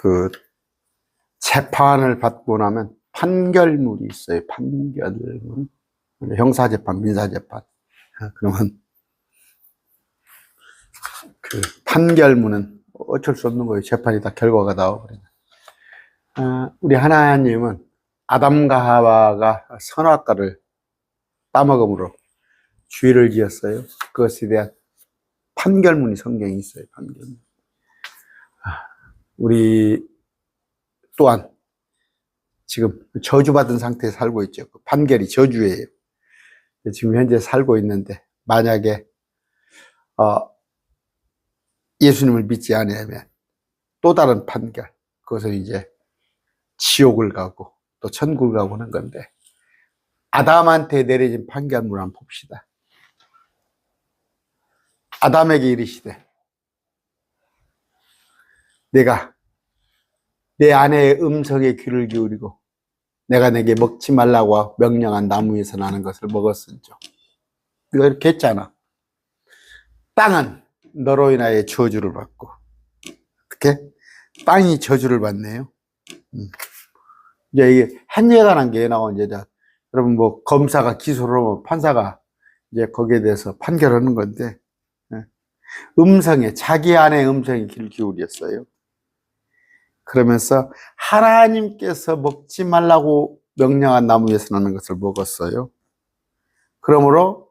그 재판을 받고 나면 판결문이 있어요. 판결문. 형사재판, 민사재판. 그러면 그 판결문은 어쩔 수 없는 거예요. 재판이 다 결과가 나와버려요. 우리 하나님은 아담과 하와가 선악과를 따먹음으로 죄를 지었어요. 그것에 대한 판결문이 성경에 있어요. 판결문. 우리 또한 지금 저주받은 상태에 살고 있죠. 그 판결이 저주예요. 지금 현재 살고 있는데 만약에 예수님을 믿지 않으면 또 다른 판결, 그것은 이제 지옥을 가고 또 천국을 가고 하는 건데, 아담한테 내려진 판결문을 한번 봅시다. 아담에게 이르시되 내가 내 아내의 음성에 귀를 기울이고 내가 내게 먹지 말라고 명령한 나무에서 나는 것을 먹었은즉. 이거 이렇게 했잖아. 땅은 너로 인하여 저주를 받고. 어떻게? 땅이 저주를 받네요. 이제 이게 행위에 관한 게 나와. 이제 여러분 뭐 검사가 기소를 하면 판사가 이제 거기에 대해서 판결하는 건데, 음성에, 자기 안의 음성에 귀를 기울였어요. 그러면서 하나님께서 먹지 말라고 명령한 나무에서 나는 것을 먹었어요. 그러므로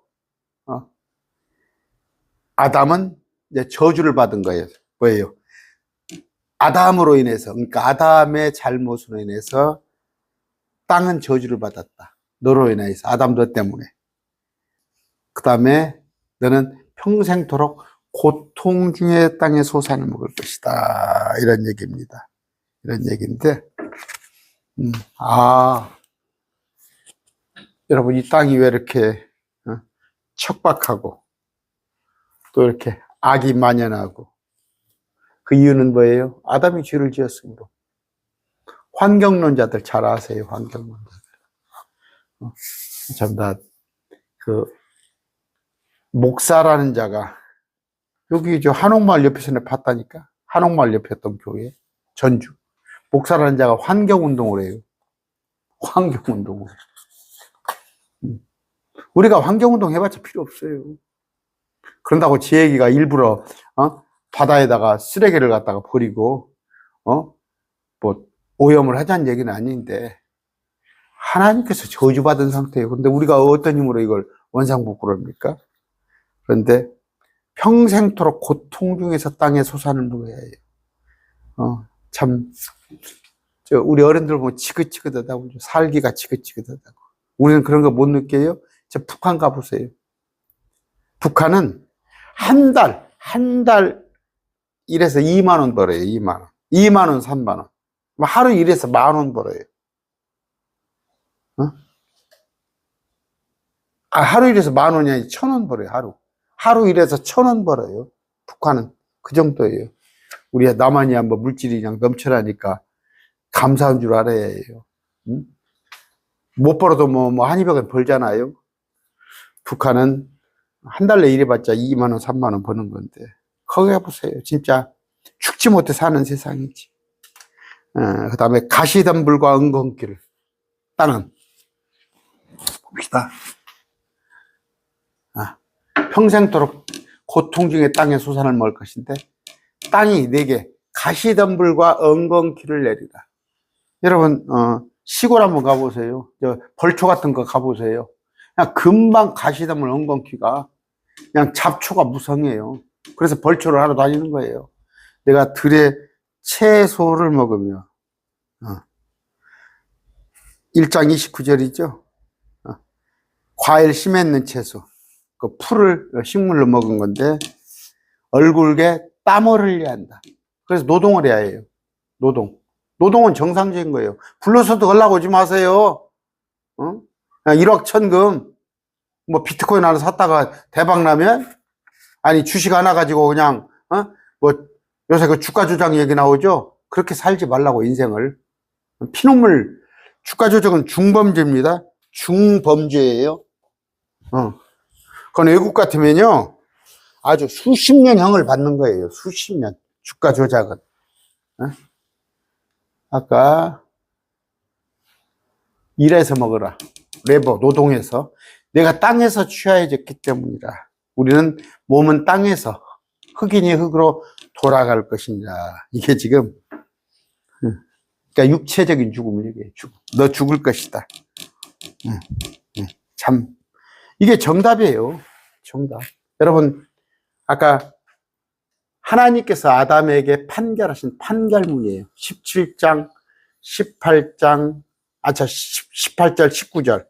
아담은 이제 저주를 받은 거예요. 뭐예요? 아담으로 인해서, 그러니까 아담의 잘못으로 인해서 땅은 저주를 받았다. 너로 인해서, 아담 너 때문에. 그 다음에 너는 평생토록 고통 중에 땅의 소산을 먹을 것이다. 이런 얘기입니다. 이런 얘기인데, 여러분, 이 땅이 왜 이렇게 척박하고 또 이렇게 악이 만연하고, 그 이유는 뭐예요? 아담이 죄를 지었으므로. 환경론자들 잘 아세요, 환경론자들. 참, 목사라는 자가, 여기 한옥마을 옆에서 내가 봤다니까? 한옥마을 옆에 있던 교회, 전주. 목사라는 자가 환경운동을 해요. 환경운동을. 우리가 환경운동 해봤자 필요 없어요. 그런다고 지 얘기가 일부러, 바다에다가 쓰레기를 갖다가 버리고, 뭐, 오염을 하자는 얘기는 아닌데, 하나님께서 저주받은 상태예요. 그런데 우리가 어떤 힘으로 이걸 원상복구를 합니까? 그런데 평생토록 고통 중에서 땅의 소산을 먹어야 해요. 참, 우리 어른들 보면 지긋지긋하다고, 살기가 지긋지긋하다고. 우리는 그런 거 못 느껴요? 북한 가보세요. 북한은 한 달 일해서 2만 원 벌어요. 2만 원. 2만 원, 3만 원. 하루 일해서 10,000원 벌어요. 하루 일해서 10,000원이 아니라 1,000원 벌어요. 하루 일해서 1,000원 벌어요. 북한은 그 정도예요. 우리가 남한이야 뭐 물질이 그냥 넘쳐나니까 감사한 줄 알아야 해요. 못 벌어도 뭐 한 200원 벌잖아요. 북한은 한 달에 일해봤자 2만 원, 3만 원 버는 건데, 거기 가보세요. 진짜 죽지 못해 사는 세상이지. 그 다음에 가시덤불과 은건기를, 땅은 봅시다. 평생토록 고통 중에 땅의 소산을 먹을 것인데, 땅이 내게 가시덤불과 은건기를 내리라. 여러분, 시골 한번 가보세요. 벌초 같은 거 가보세요. 그냥 금방 가시덤불, 은건기가 그냥 잡초가 무성해요. 그래서 벌초를 하러 다니는 거예요. 내가 들에 채소를 먹으며, 1장 29절이죠. 과일 씨 맺는 채소, 그 풀을 식물로 먹은 건데, 얼굴에 땀을 흘려야 한다. 그래서 노동을 해야 해요. 노동은 정상적인 거예요. 불러서도 올라오지 마세요. 그냥 1억 천금, 뭐 비트코인 하나 샀다가 대박 나면, 아니 주식 하나 가지고 그냥 뭐 요새 그 주가 조작 얘기 나오죠. 그렇게 살지 말라고, 인생을. 피눈물. 주가 조작은 중범죄입니다. 중범죄예요. 그건 외국 같으면요 아주 수십 년형을 받는 거예요. 수십 년. 주가 조작은. 아까 일해서 먹어라. 레버, 노동해서. 내가 땅에서 취하여졌기 때문이라. 우리는 몸은 땅에서 흙이니 흙으로 돌아갈 것이니라. 이게 지금 그러니까 육체적인 죽음을 얘기해. 너 죽을 것이다. 참 이게 정답이에요. 정답. 여러분 아까 하나님께서 아담에게 판결하신 판결문이에요. 17장 18장 18절 19절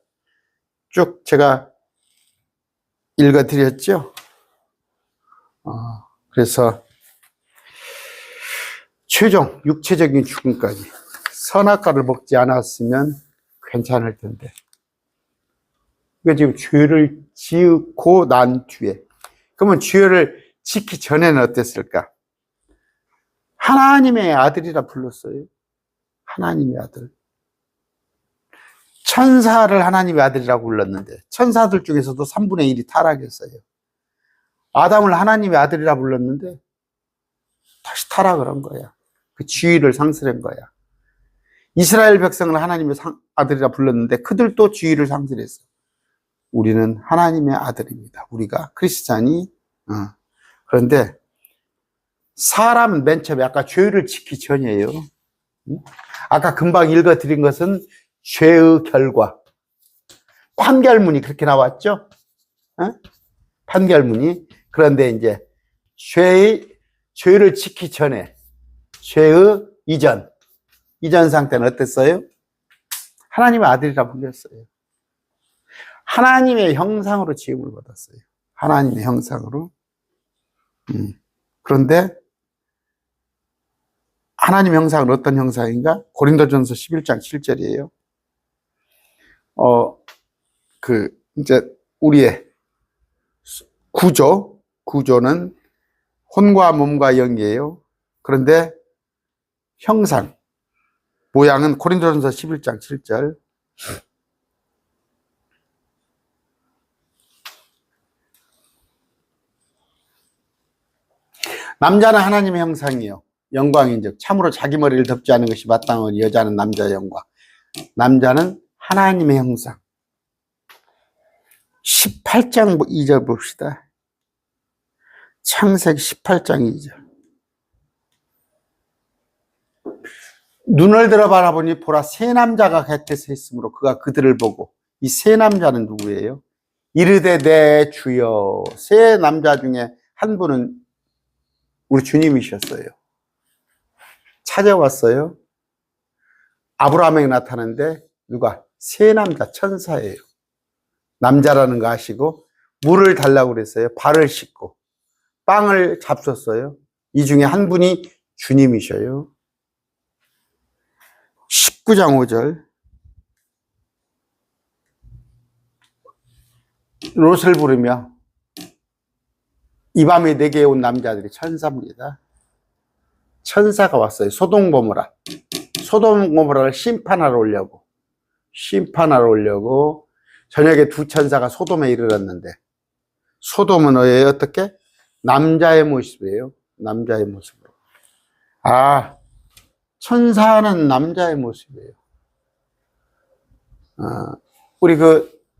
쭉 제가 읽어드렸죠. 그래서 최종 육체적인 죽음까지 선악과를 먹지 않았으면 괜찮을 텐데. 그러니까 지금 죄를 지고 난 뒤에. 그러면 죄를 짓기 전에는 어땠을까? 하나님의 아들이라 불렀어요. 하나님의 아들. 천사를 하나님의 아들이라고 불렀는데 천사들 중에서도 3분의 1이 타락했어요. 아담을 하나님의 아들이라 불렀는데 다시 타락을 한 거야. 그 지위를 상실한 거야. 이스라엘 백성을 하나님의 아들이라 불렀는데 그들도 지위를 상실했어. 우리는 하나님의 아들입니다. 우리가 크리스찬이. 그런데 사람은 맨 처음에 아까 죄를 짓기 전이에요. 아까 금방 읽어드린 것은 죄의 결과. 판결문이 그렇게 나왔죠? 판결문이. 그런데 이제 죄를 짓기 전에 죄의 이전 상태는 어땠어요? 하나님의 아들이라 불렸어요. 하나님의 형상으로 지음을 받았어요. 하나님의 형상으로. 그런데 하나님의 형상은 어떤 형상인가? 고린도전서 11장 7절이에요. 이제 우리의 구조는 혼과 몸과 영이에요. 그런데 형상, 모양은 고린도전서 11장 7절. 남자는 하나님의 형상이요. 영광인즉 참으로 자기 머리를 덮지 않은 것이 마땅하니 여자는 남자의 영광. 남자는 하나님의 형상. 18장 2절 봅시다. 창세기 18장 2절. 눈을 들어 바라보니 보라 세 남자가 곁에 있으므로 그가 그들을 보고. 이 세 남자는 누구예요? 이르되 내 주여. 세 남자 중에 한 분은 우리 주님이셨어요. 찾아왔어요. 아브라함에게 나타났는데 누가? 세 남자 천사예요. 남자라는 거 아시고 물을 달라고 그랬어요. 발을 씻고 빵을 잡섰어요. 이 중에 한 분이 주님이셔요. 19장 5절. 롯을 부르며 이 밤에 내게 온 남자들이 천사입니다. 천사가 왔어요. 소돔 고모라를 심판하러 오려고 저녁에 두 천사가 소돔에 이르렀는데 소돔은 어떻게? 남자의 모습이에요. 남자의 모습으로. 천사는 남자의 모습이에요. 우리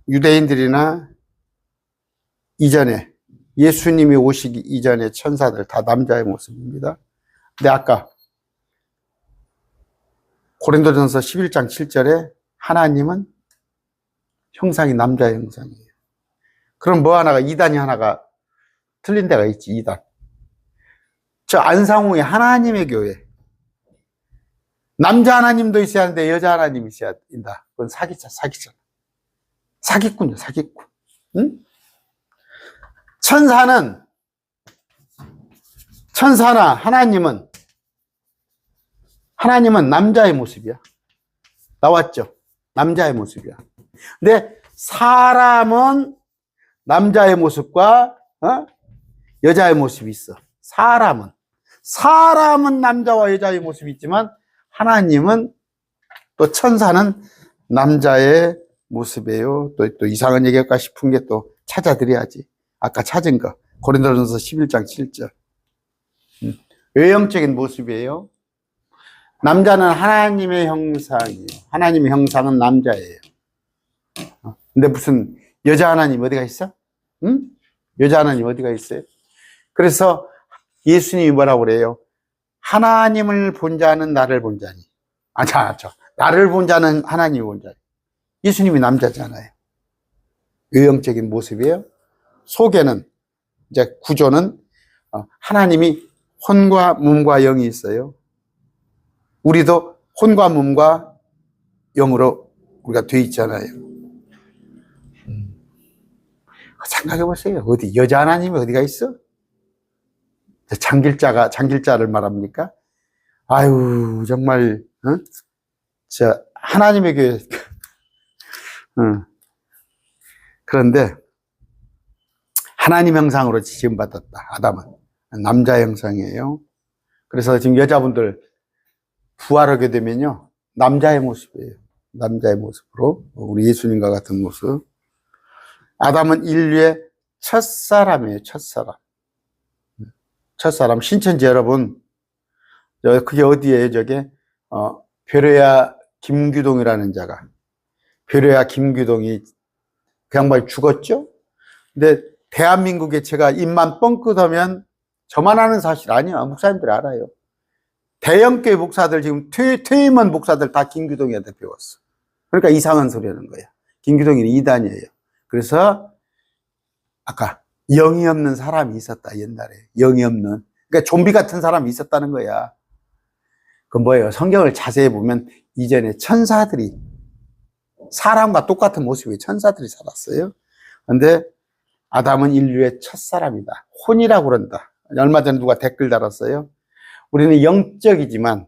유대인들이나 이전에 예수님이 오시기 이전에 천사들 다 남자의 모습입니다. 근데 아까 고린도전서 11장 7절에 하나님은 형상이 남자의 형상이에요. 그럼 이단이 하나가 틀린 데가 있지, 이단. 저 안상우의 하나님의 교회. 남자 하나님도 있어야 하는데 여자 하나님이 있어야 된다. 그건 사기잖아. 사기꾼이야, 사기꾼. 응? 천사나 하나님은 남자의 모습이야. 나왔죠? 남자의 모습이야. 근데 사람은 남자의 모습과 여자의 모습이 있어. 사람은 남자와 여자의 모습이 있지만 하나님은 또 천사는 남자의 모습이에요. 또 이상한 얘기할까 싶은 게 또 찾아드려야지. 아까 찾은 거 고린도전서 11장 7절. 외형적인 모습이에요. 남자는 하나님의 형상이에요. 하나님의 형상은 남자예요. 근데 무슨 여자 하나님 어디가 있어? 응? 여자 하나님 어디가 있어요? 그래서 예수님이 뭐라고 그래요? 하나님을 본 자는 나를 본 자니. 나를 본 자는 하나님을 본 자니. 예수님이 남자잖아요. 외형적인 모습이에요. 속에는, 이제 구조는, 하나님이 혼과 몸과 영이 있어요. 우리도 혼과 몸과 영으로 우리가 돼 있잖아요. 생각해 보세요. 어디, 여자 하나님이 어디가 있어? 장길자를 말합니까? 아유, 정말, 하나님의 교회. 그런데, 하나님 형상으로 지음받았다. 아담은. 남자 형상이에요. 그래서 지금 여자분들 부활하게 되면요. 남자의 모습이에요. 남자의 모습으로. 우리 예수님과 같은 모습. 아담은 인류의 첫사람이에요. 첫사람. 첫사람. 신천지 여러분. 그게 어디예요? 저게? 별효야 김규동이라는 자가. 별효야 김규동이 그 양반이 죽었죠? 근데 대한민국에 제가 입만 뻥끗하면 저만 아는 사실 아니야. 목사님들이 알아요. 대형교회 목사들 지금 퇴임한 목사들 다 김규동이한테 배웠어. 그러니까 이상한 소리 하는 거야. 김규동이는 이단이에요. 그래서 아까 영이 없는 사람이 있었다. 옛날에 영이 없는, 그러니까 좀비 같은 사람이 있었다는 거야. 그건 뭐예요? 성경을 자세히 보면 이전에 천사들이 사람과 똑같은 모습의 천사들이 살았어요. 그런데 아담은 인류의 첫사람이다. 혼이라고 그런다. 얼마 전에 누가 댓글 달았어요. 우리는 영적이지만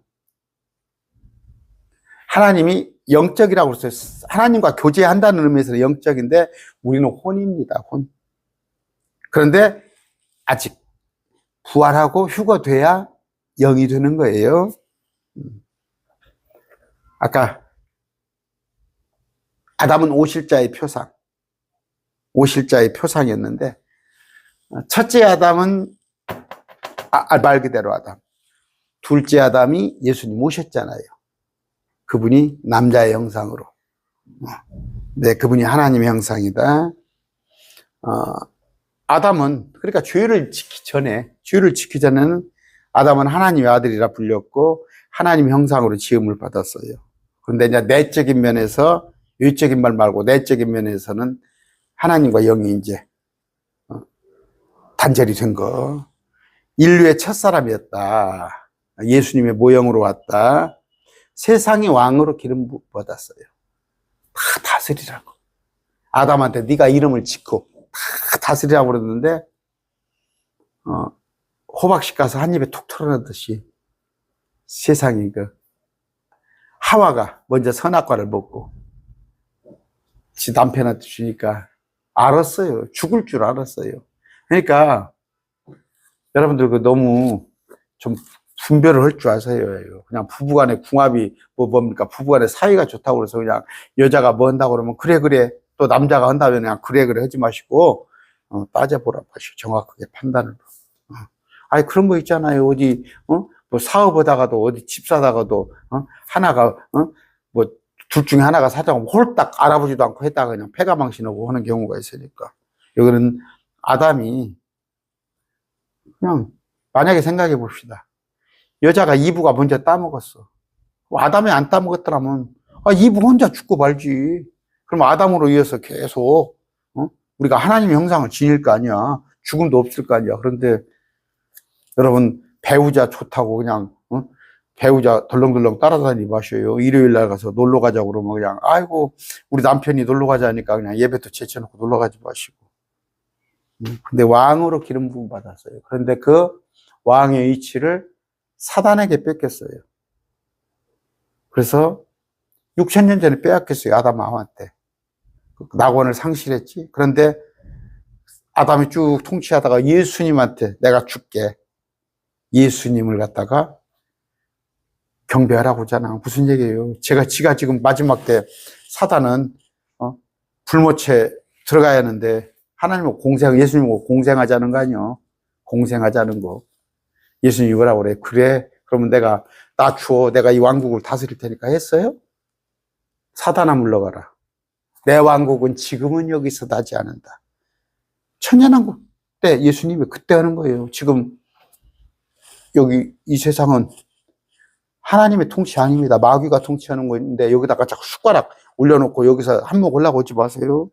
하나님이 영적이라고 그랬어요. 하나님과 교제한다는 의미에서 영적인데 우리는 혼입니다. 혼. 그런데 아직 부활하고 휴거돼야 영이 되는 거예요. 아까 아담은 오실자의 표상, 오실자의 표상이었는데 첫째 아담은 말 그대로 아담, 둘째 아담이 예수님 오셨잖아요. 그분이 남자의 형상으로. 네, 그분이 하나님의 형상이다. 아담은 그러니까 죄를 지키기 전에는 아담은 하나님의 아들이라 불렸고 하나님 형상으로 지음을 받았어요. 그런데 이제 내적인 면에서, 외적인 말 말고 내적인 면에서는 하나님과 영이 이제 단절이 된 거. 인류의 첫사람이었다. 예수님의 모형으로 왔다. 세상의 왕으로 기름 받았어요. 다 다스리라고. 아담한테 네가 이름을 짓고 다 다스리라고 그러는데 호박씨 가서 한 입에 툭 털어넣듯이 세상이 하와가 먼저 선악과를 먹고 지 남편한테 주니까 알았어요. 죽을 줄 알았어요. 그러니까 여러분들 너무 좀 분별을 할 줄 아세요. 그냥 부부간의 궁합이 뭡니까? 부부간의 사이가 좋다고 그래서 그냥 여자가 뭐 한다고 그러면 그래 또 남자가 한다면 그냥 그래 하지 마시고 따져보라 마시고 정확하게 판단을. 아니 그런 거 있잖아요. 어디 뭐 사업하다가도 어디 집 사다가도 하나가 뭐 둘 중에 하나가 사자고 홀딱 알아보지도 않고 했다가 그냥 패가망신하고 하는 경우가 있으니까. 여기는 아담이 그냥 만약에 생각해 봅시다. 여자가 이브가 먼저 따먹었어. 아담이 안 따먹었더라면 이브 혼자 죽고 말지. 그럼 아담으로 이어서 계속 우리가 하나님의 형상을 지닐 거 아니야. 죽음도 없을 거 아니야. 그런데 여러분 배우자 좋다고 그냥 배우자 덜렁덜렁 따라다니지 마셔요. 일요일 날 가서 놀러 가자고 그러면 그냥 아이고 우리 남편이 놀러 가자니까 그냥 예배도 제쳐놓고 놀러 가지 마시고. 근데 왕으로 기름 부음 받았어요. 그런데 그 왕의 위치를 사단에게 뺏겼어요. 그래서 6,000년 전에 빼앗겼어요. 아담 아합한테. 낙원을 상실했지. 그런데 아담이 쭉 통치하다가 예수님한테 내가 줄게. 예수님을 갖다가 경배하라고 하잖아. 무슨 얘기예요? 지가 지금 마지막 때 사단은 불모체 들어가야 하는데 하나님하고 예수님하고 공생하자는 거 아니요? 공생하자는 거. 예수님이 뭐라고 그래? 그래, 그러면 나 주어, 내가 이 왕국을 다스릴 테니까 했어요? 사단아 물러가라. 내 왕국은 지금은 여기서 나지 않는다. 천년왕국 때 예수님이 그때 하는 거예요. 지금 여기 이 세상은 하나님의 통치 아닙니다. 마귀가 통치하는 거인데 여기다가 자꾸 숟가락 올려놓고 여기서 한몫 올라오지 마세요.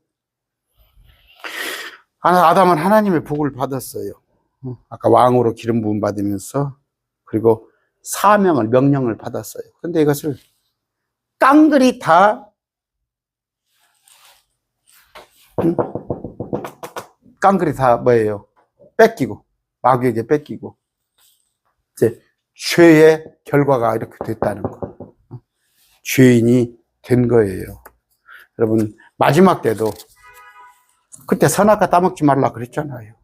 아담은 하나님의 복을 받았어요. 아까 왕으로 기름 부음 받으면서, 그리고 사명을, 명령을 받았어요. 그런데 이것을 깡그리 다 뭐예요? 뺏기고, 마귀에게 뺏기고, 이제 죄의 결과가 이렇게 됐다는 거. 죄인이 된 거예요. 여러분, 마지막 때도 그때 선악과 따먹지 말라 그랬잖아요.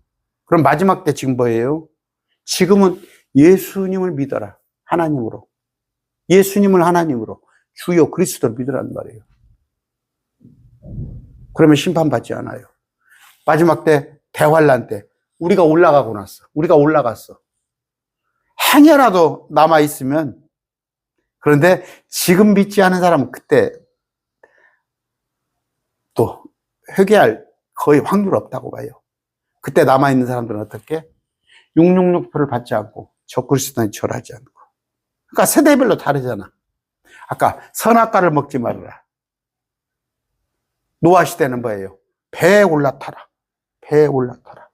그럼 마지막 때 지금 뭐예요? 지금은 예수님을 믿어라. 하나님으로. 예수님을 하나님으로. 주요 그리스도를 믿으란 말이에요. 그러면 심판받지 않아요. 마지막 때, 대환란 때, 우리가 올라가고 났어. 우리가 올라갔어. 행여라도 남아있으면, 그런데 지금 믿지 않은 사람은 그때 또 회개할 거의 확률 없다고 봐요. 그때 남아있는 사람들은 어떻게? 666표를 받지 않고 적그리스도に절하지 않고. 그러니까 세대별로 다르잖아. 아까 선악과를 먹지 말아라. 노아 시대는 뭐예요? 배에 올라타라. 배에 올라타라.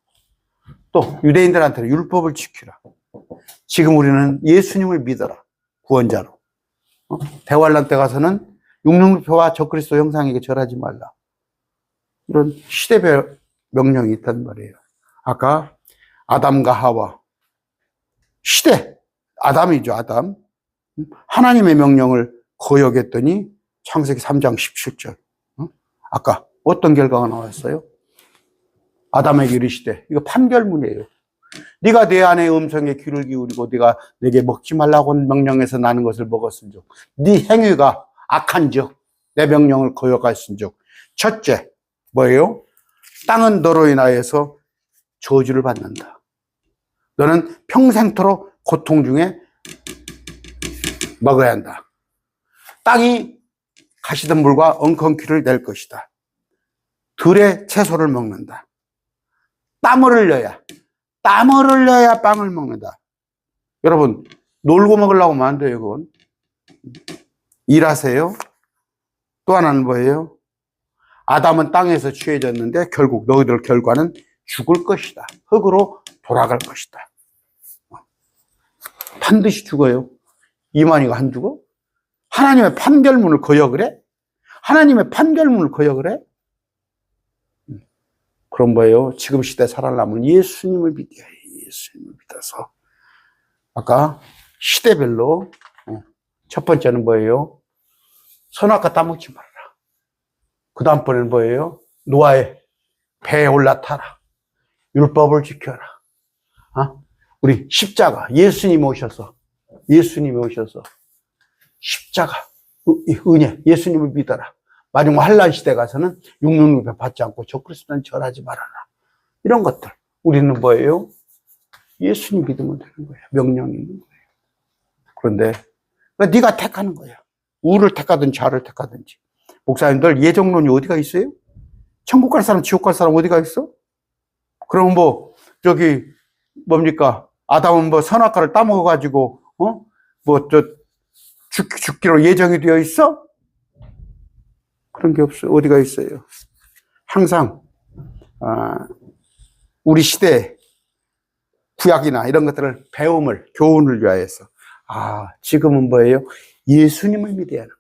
또 유대인들한테는 율법을 지키라. 지금 우리는 예수님을 믿어라. 구원자로. 대환란 때 가서는 666표와 적그리스도 형상에게 절하지 말라. 이런 시대별 명령이 있단 말이에요. 아까 아담과 하와, 시대, 아담이죠, 아담. 하나님의 명령을 거역했더니 창세기 3장 17절. 아까 어떤 결과가 나왔어요? 아담에게 이르시되, 이거 판결문이에요. 네가 내 아내의 음성에 귀를 기울이고 네가 내게 먹지 말라고 명령해서 나는 것을 먹었은즉 네 행위가 악한즉 내 명령을 거역하였은즉 첫째 뭐예요? 땅은 너로 인하여서 저주를 받는다. 너는 평생토록 고통 중에 먹어야 한다. 땅이 가시덤불과 엉겅퀴를 낼 것이다. 들의 채소를 먹는다. 땀을 흘려야 빵을 먹는다. 여러분, 놀고 먹으려고 하면 안 돼요, 그건. 일하세요. 또 하나는 뭐예요? 아담은 땅에서 취해졌는데 결국 너희들 결과는 죽을 것이다. 흙으로 돌아갈 것이다. 반드시 죽어요. 이만희가 안 죽어? 하나님의 판결문을 거역을 해? 하나님의 판결문을 거역을 해? 그럼 뭐예요? 지금 시대 살아남은 예수님을 믿어야 해. 예수님을 믿어서. 아까 시대별로 첫 번째는 뭐예요? 선악과 따먹지 말아라. 그 다음번에는 뭐예요? 노아의 배에 올라타라. 율법을 지켜라. 우리 십자가, 예수님이 오셔서 십자가, 은혜, 예수님을 믿어라. 마지막 환란 시대 가서는 666배 받지 않고 적그리스도는 절하지 말아라. 이런 것들. 우리는 뭐예요? 예수님 믿으면 되는 거예요. 명령이 있는 거예요. 그런데 네가 택하는 거야. 우를 택하든지 좌를 택하든지. 목사님들, 예정론이 어디가 있어요? 천국 갈 사람, 지옥 갈 사람 어디가 있어? 그럼 뭡니까? 아담은 선악과를 따먹어가지고, 죽기로 예정이 되어 있어? 그런 게 없어요. 어디가 있어요? 항상, 우리 시대 구약이나 이런 것들을 교훈을 위하여서. 지금은 뭐예요? 예수님을 믿어야 하는 거.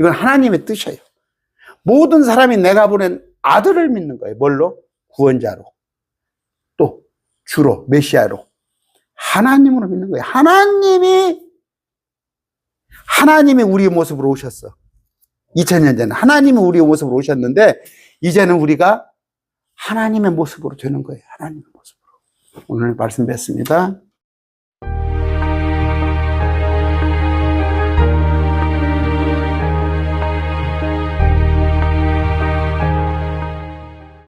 이건 하나님의 뜻이에요. 모든 사람이 내가 보낸 아들을 믿는 거예요. 뭘로? 구원자로. 또 주로, 메시아로. 하나님으로 믿는 거예요. 하나님이 우리의 모습으로 오셨어. 2000년 전에 하나님이 우리의 모습으로 오셨는데 이제는 우리가 하나님의 모습으로 되는 거예요. 하나님의 모습으로. 오늘 말씀 뵙습니다.